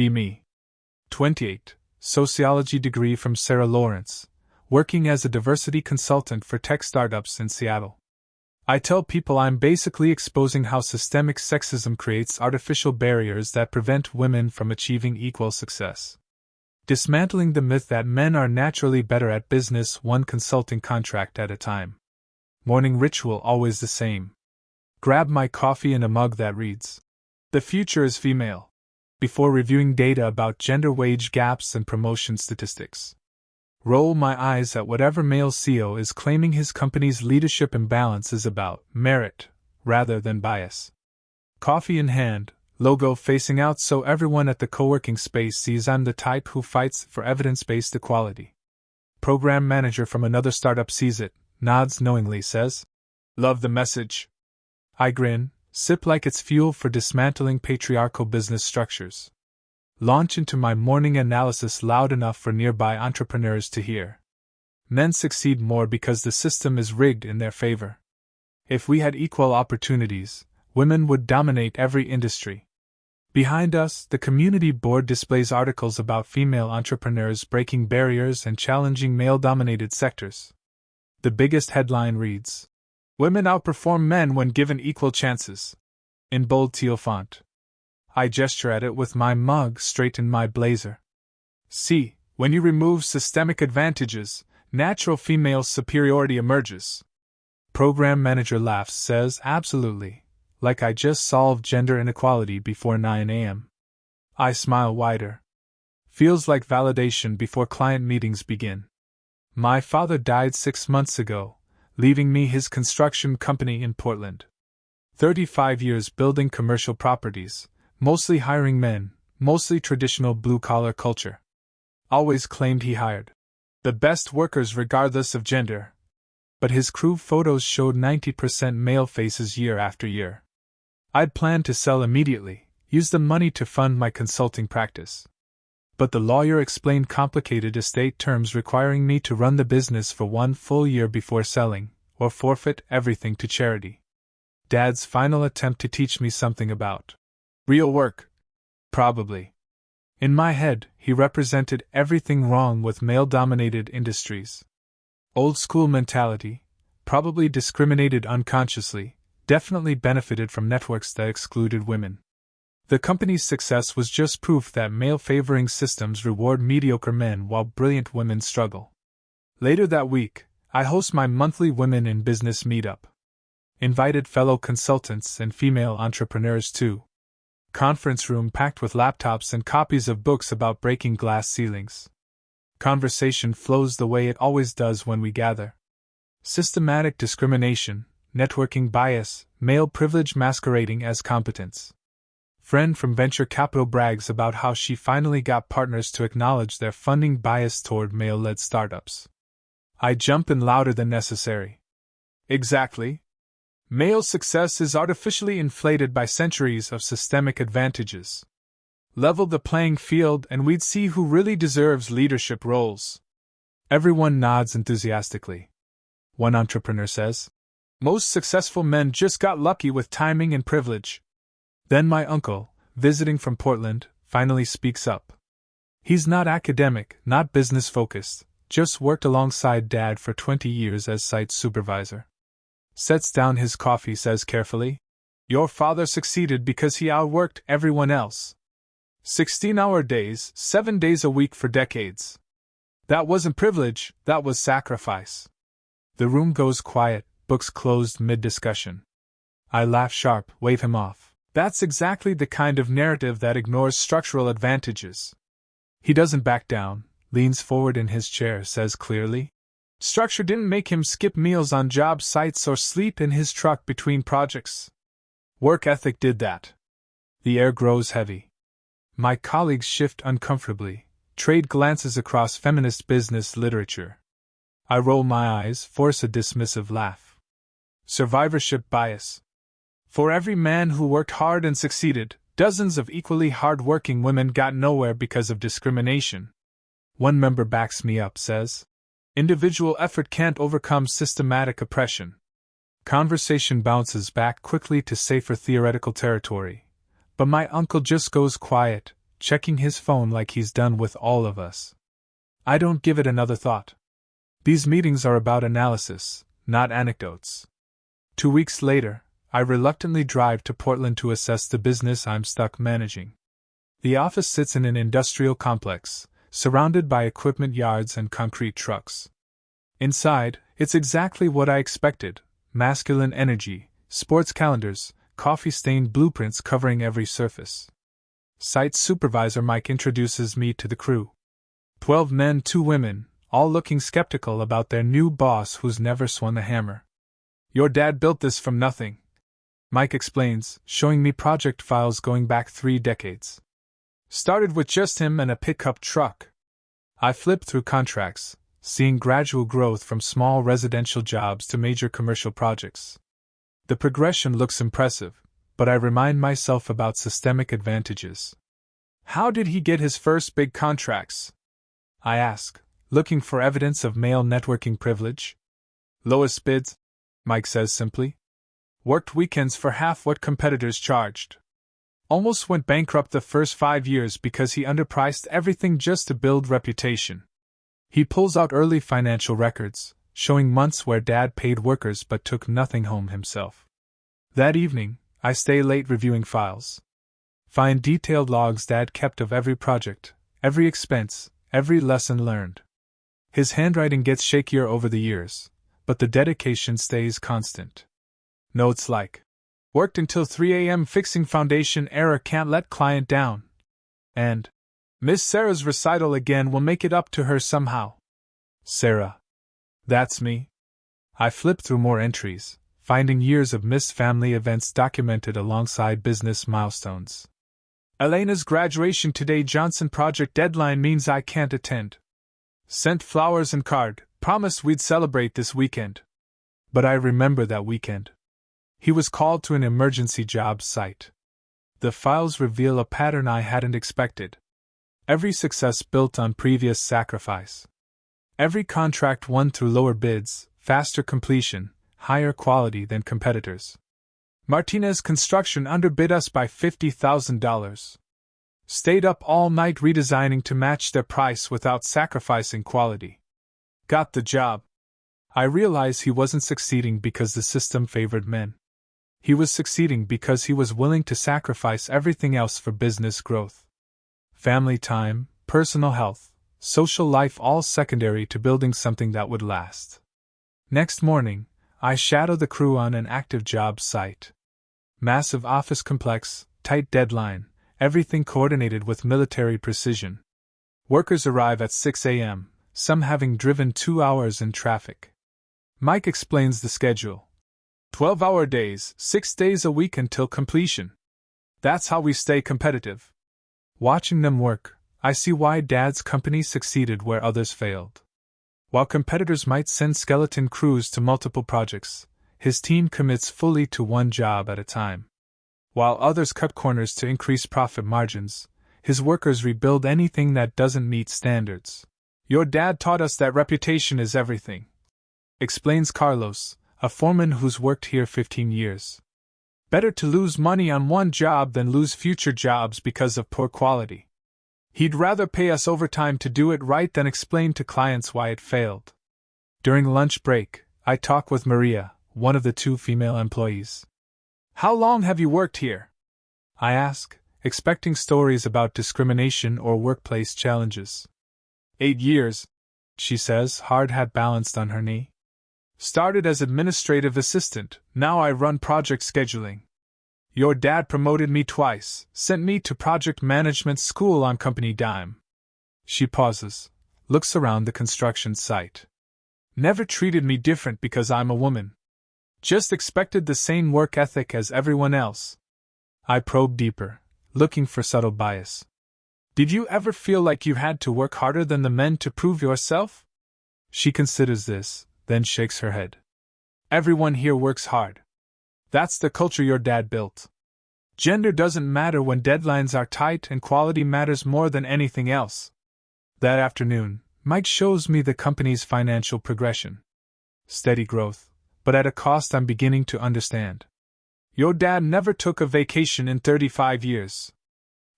Be me. 28. Sociology degree from Sarah Lawrence, working as a diversity consultant for tech startups in Seattle. I tell people I'm basically exposing how systemic sexism creates artificial barriers that prevent women from achieving equal success. Dismantling the myth that men are naturally better at business, one consulting contract at a time. Morning ritual always the same. Grab my coffee in a mug that reads, "The future is female," before reviewing data about gender wage gaps and promotion statistics. Roll my eyes at whatever male CEO is claiming his company's leadership imbalance is about merit rather than bias. Coffee in hand, logo facing out so everyone at the co-working space sees I'm the type who fights for evidence-based equality. Program manager from another startup sees it, nods knowingly, says, "Love the message." I grin, sip like it's fuel for dismantling patriarchal business structures. Launch into my morning analysis loud enough for nearby entrepreneurs to hear. Men succeed more because the system is rigged in their favor. If we had equal opportunities, women would dominate every industry. Behind us, the community board displays articles about female entrepreneurs breaking barriers and challenging male-dominated sectors. The biggest headline reads, "Women outperform men when given equal chances," in bold teal font. I gesture at it with my mug straight in my blazer. See, when you remove systemic advantages, natural female superiority emerges. Program manager laughs, says, "Absolutely, like I just solved gender inequality before 9 a.m. I smile wider. Feels like validation before client meetings begin. My father died 6 months ago, leaving me his construction company in Portland. 35 years building commercial properties, mostly hiring men, mostly traditional blue-collar culture. Always claimed he hired the best workers regardless of gender. But his crew photos showed 90% male faces year after year. I'd planned to sell immediately, use the money to fund my consulting practice. But the lawyer explained complicated estate terms requiring me to run the business for 1 full year before selling, or forfeit everything to charity. Dad's final attempt to teach me something about real work. Probably. In my head, he represented everything wrong with male-dominated industries. Old school mentality, probably discriminated unconsciously, definitely benefited from networks that excluded women. The company's success was just proof that male-favoring systems reward mediocre men while brilliant women struggle. Later that week, I host my monthly Women in Business meetup. Invited fellow consultants and female entrepreneurs too. Conference room packed with laptops and copies of books about breaking glass ceilings. Conversation flows the way it always does when we gather. Systematic discrimination, networking bias, male privilege masquerading as competence. Friend from venture capital brags about how she finally got partners to acknowledge their funding bias toward male-led startups. I jump in louder than necessary. Exactly. Male success is artificially inflated by centuries of systemic advantages. Level the playing field and we'd see who really deserves leadership roles. Everyone nods enthusiastically. One entrepreneur says, "Most successful men just got lucky with timing and privilege." Then my uncle, visiting from Portland, finally speaks up. He's not academic, not business-focused, just worked alongside Dad for 20 years as site supervisor. Sets down his coffee, says carefully, "Your father succeeded because he outworked everyone else. 16-hour days, 7 days a week for decades. That wasn't privilege, that was sacrifice." The room goes quiet, books closed mid-discussion. I laugh sharp, wave him off. That's exactly the kind of narrative that ignores structural advantages. He doesn't back down, leans forward in his chair, says clearly, "Structure didn't make him skip meals on job sites or sleep in his truck between projects. Work ethic did that." The air grows heavy. My colleagues shift uncomfortably, trade glances across feminist business literature. I roll my eyes, force a dismissive laugh. Survivorship bias. For every man who worked hard and succeeded, dozens of equally hard-working women got nowhere because of discrimination. One member backs me up, says, "Individual effort can't overcome systematic oppression." Conversation bounces back quickly to safer theoretical territory, but my uncle just goes quiet, checking his phone like he's done with all of us. I don't give it another thought. These meetings are about analysis, not anecdotes. 2 weeks later, I reluctantly drive to Portland to assess the business I'm stuck managing. The office sits in an industrial complex, surrounded by equipment yards and concrete trucks. Inside, it's exactly what I expected: masculine energy, sports calendars, coffee-stained blueprints covering every surface. Site supervisor Mike introduces me to the crew. 12 men, 2 women, all looking skeptical about their new boss who's never swung a hammer. "Your dad built this from nothing," Mike explains, showing me project files going back 3 decades. "Started with just him and a pickup truck." I flip through contracts, seeing gradual growth from small residential jobs to major commercial projects. The progression looks impressive, but I remind myself about systemic advantages. "How did he get his first big contracts?" I ask, looking for evidence of male networking privilege. "Lowest bids," Mike says simply. "Worked weekends for half what competitors charged. Almost went bankrupt the first 5 years because he underpriced everything just to build reputation." He pulls out early financial records, showing months where Dad paid workers but took nothing home himself. That evening, I stay late reviewing files. Find detailed logs Dad kept of every project, every expense, every lesson learned. His handwriting gets shakier over the years, but the dedication stays constant. Notes like, "Worked until 3 a.m. fixing foundation error, can't let client down," and "Miss Sarah's recital again, will make it up to her somehow." Sarah. That's me. I flip through more entries, finding years of missed family events documented alongside business milestones. "Elena's graduation today, Johnson project deadline means I can't attend. Sent flowers and card, promised we'd celebrate this weekend." But I remember that weekend. He was called to an emergency job site. The files reveal a pattern I hadn't expected. Every success built on previous sacrifice. Every contract won through lower bids, faster completion, higher quality than competitors. Martinez Construction underbid us by $50,000. Stayed up all night redesigning to match their price without sacrificing quality. Got the job. I realize he wasn't succeeding because the system favored men. He was succeeding because he was willing to sacrifice everything else for business growth. Family time, personal health, social life, all secondary to building something that would last. Next morning, I shadow the crew on an active job site. Massive office complex, tight deadline, everything coordinated with military precision. Workers arrive at 6 a.m., some having driven 2 hours in traffic. Mike explains the schedule. 12-hour days, 6 days a week until completion. That's how we stay competitive. Watching them work, I see why Dad's company succeeded where others failed. While competitors might send skeleton crews to multiple projects, his team commits fully to one job at a time. While others cut corners to increase profit margins, his workers rebuild anything that doesn't meet standards. "Your dad taught us that reputation is everything," explains Carlos, a foreman who's worked here 15 years. "Better to lose money on one job than lose future jobs because of poor quality. He'd rather pay us overtime to do it right than explain to clients why it failed." During lunch break, I talk with Maria, one of the 2 female employees. "How long have you worked here?" I ask, expecting stories about discrimination or workplace challenges. 8 years, she says, hard hat balanced on her knee. "Started as administrative assistant, now I run project scheduling. Your dad promoted me twice, sent me to project management school on company dime." She pauses, looks around the construction site. "Never treated me different because I'm a woman. Just expected the same work ethic as everyone else." I probe deeper, looking for subtle bias. "Did you ever feel like you had to work harder than the men to prove yourself?" She considers this, then shakes her head. "Everyone here works hard. That's the culture your dad built. Gender doesn't matter when deadlines are tight and quality matters more than anything else." That afternoon, Mike shows me the company's financial progression. Steady growth, but at a cost I'm beginning to understand. "Your dad never took a vacation in 35 years.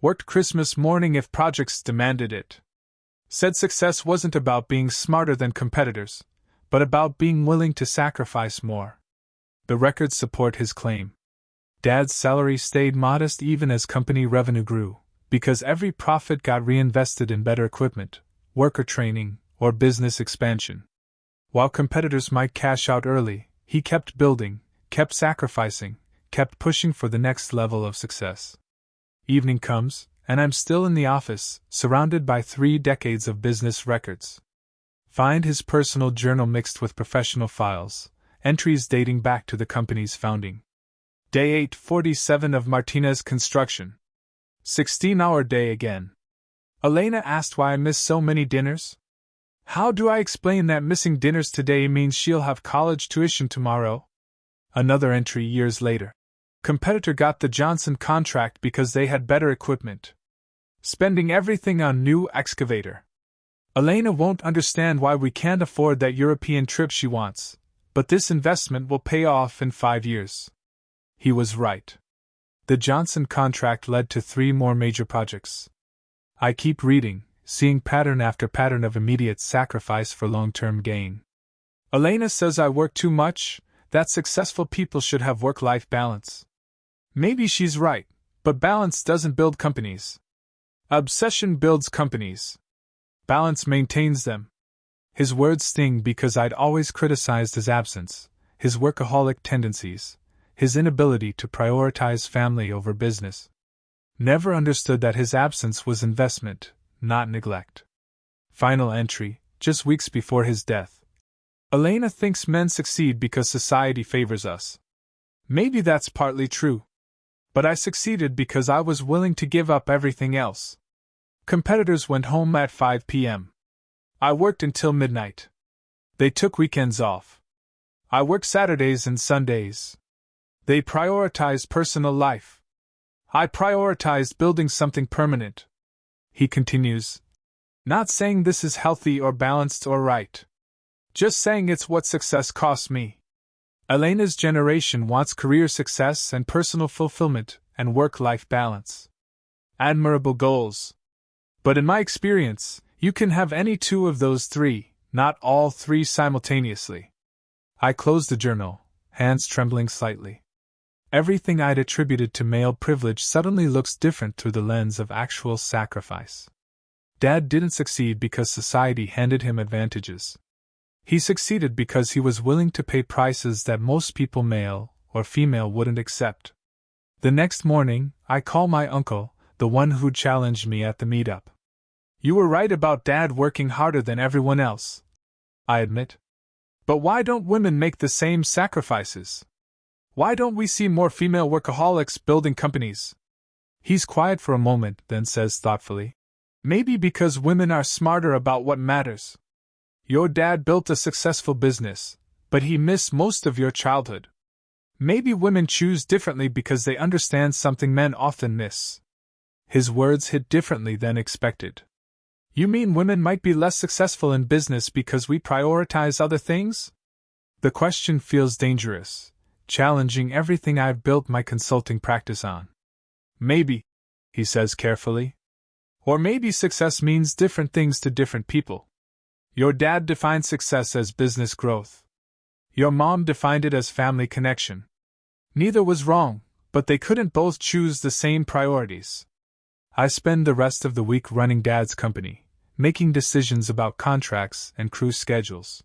Worked Christmas morning if projects demanded it. Said success wasn't about being smarter than competitors, but about being willing to sacrifice more. The records support his claim. Dad's salary stayed modest even as company revenue grew, because every profit got reinvested in better equipment, worker training, or business expansion. While competitors might cash out early, he kept building, kept sacrificing, kept pushing for the next level of success. Evening comes, and I'm still in the office, surrounded by 3 decades of business records. Find his personal journal mixed with professional files, entries dating back to the company's founding. Day 847 of Martinez construction. 16-hour day again. Elena asked why I missed so many dinners. How do I explain that missing dinners today means she'll have college tuition tomorrow? Another entry years later. Competitor got the Johnson contract because they had better equipment. Spending everything on new excavator. Elena won't understand why we can't afford that European trip she wants, but this investment will pay off in 5 years. He was right. The Johnson contract led to 3 more major projects. I keep reading, seeing pattern after pattern of immediate sacrifice for long-term gain. Elena says I work too much, that successful people should have work-life balance. Maybe she's right, but balance doesn't build companies. Obsession builds companies. Balance maintains them. His words sting because I'd always criticized his absence, his workaholic tendencies, his inability to prioritize family over business. Never understood that his absence was investment, not neglect. Final entry, just weeks before his death. Elena thinks men succeed because society favors us. Maybe that's partly true. But I succeeded because I was willing to give up everything else. Competitors went home at 5 p.m. I worked until midnight. They took weekends off. I worked Saturdays and Sundays. They prioritized personal life. I prioritized building something permanent. He continues. Not saying this is healthy or balanced or right. Just saying it's what success costs me. Elena's generation wants career success and personal fulfillment and work-life balance. Admirable goals. But in my experience, you can have any 2 of those 3, not all 3 simultaneously. I closed the journal, hands trembling slightly. Everything I'd attributed to male privilege suddenly looks different through the lens of actual sacrifice. Dad didn't succeed because society handed him advantages. He succeeded because he was willing to pay prices that most people, male or female, wouldn't accept. The next morning, I call my uncle, the one who challenged me at the meetup. You were right about Dad working harder than everyone else, I admit. But why don't women make the same sacrifices? Why don't we see more female workaholics building companies? He's quiet for a moment, then says thoughtfully. Maybe because women are smarter about what matters. Your dad built a successful business, but he missed most of your childhood. Maybe women choose differently because they understand something men often miss. His words hit differently than expected. You mean women might be less successful in business because we prioritize other things? The question feels dangerous, challenging everything I've built my consulting practice on. Maybe, he says carefully. Or maybe success means different things to different people. Your dad defined success as business growth. Your mom defined it as family connection. Neither was wrong, but they couldn't both choose the same priorities. I spend the rest of the week running Dad's company, making decisions about contracts and crew schedules.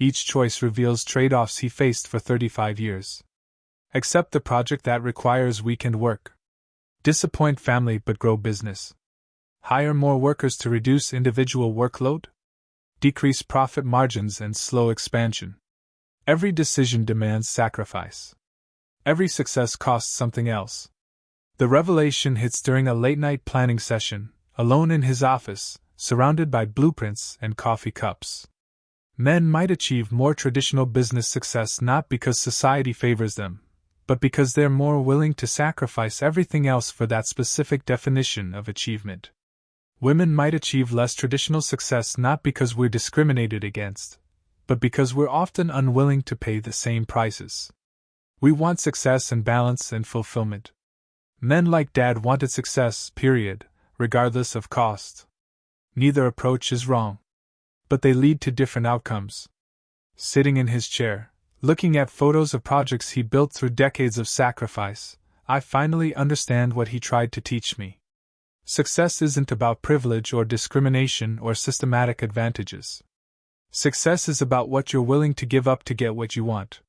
Each choice reveals trade-offs he faced for 35 years. Accept the project that requires weekend work. Disappoint family but grow business. Hire more workers to reduce individual workload. Decrease profit margins and slow expansion. Every decision demands sacrifice. Every success costs something else. The revelation hits during a late-night planning session, alone in his office, surrounded by blueprints and coffee cups. Men might achieve more traditional business success not because society favors them, but because they're more willing to sacrifice everything else for that specific definition of achievement. Women might achieve less traditional success not because we're discriminated against, but because we're often unwilling to pay the same prices. We want success and balance and fulfillment. Men like Dad wanted success, period, regardless of cost. Neither approach is wrong. But they lead to different outcomes. Sitting in his chair, looking at photos of projects he built through decades of sacrifice, I finally understand what he tried to teach me. Success isn't about privilege or discrimination or systematic advantages. Success is about what you're willing to give up to get what you want.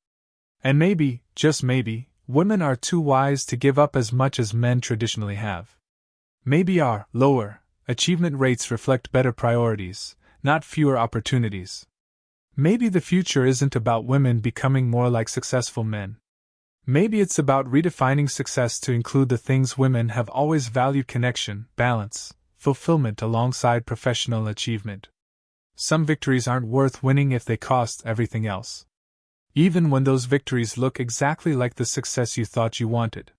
And maybe, just maybe, women are too wise to give up as much as men traditionally have. Maybe our lower achievement rates reflect better priorities, not fewer opportunities. Maybe the future isn't about women becoming more like successful men. Maybe it's about redefining success to include the things women have always valued: connection, balance, fulfillment alongside professional achievement. Some victories aren't worth winning if they cost everything else. Even when those victories look exactly like the success you thought you wanted.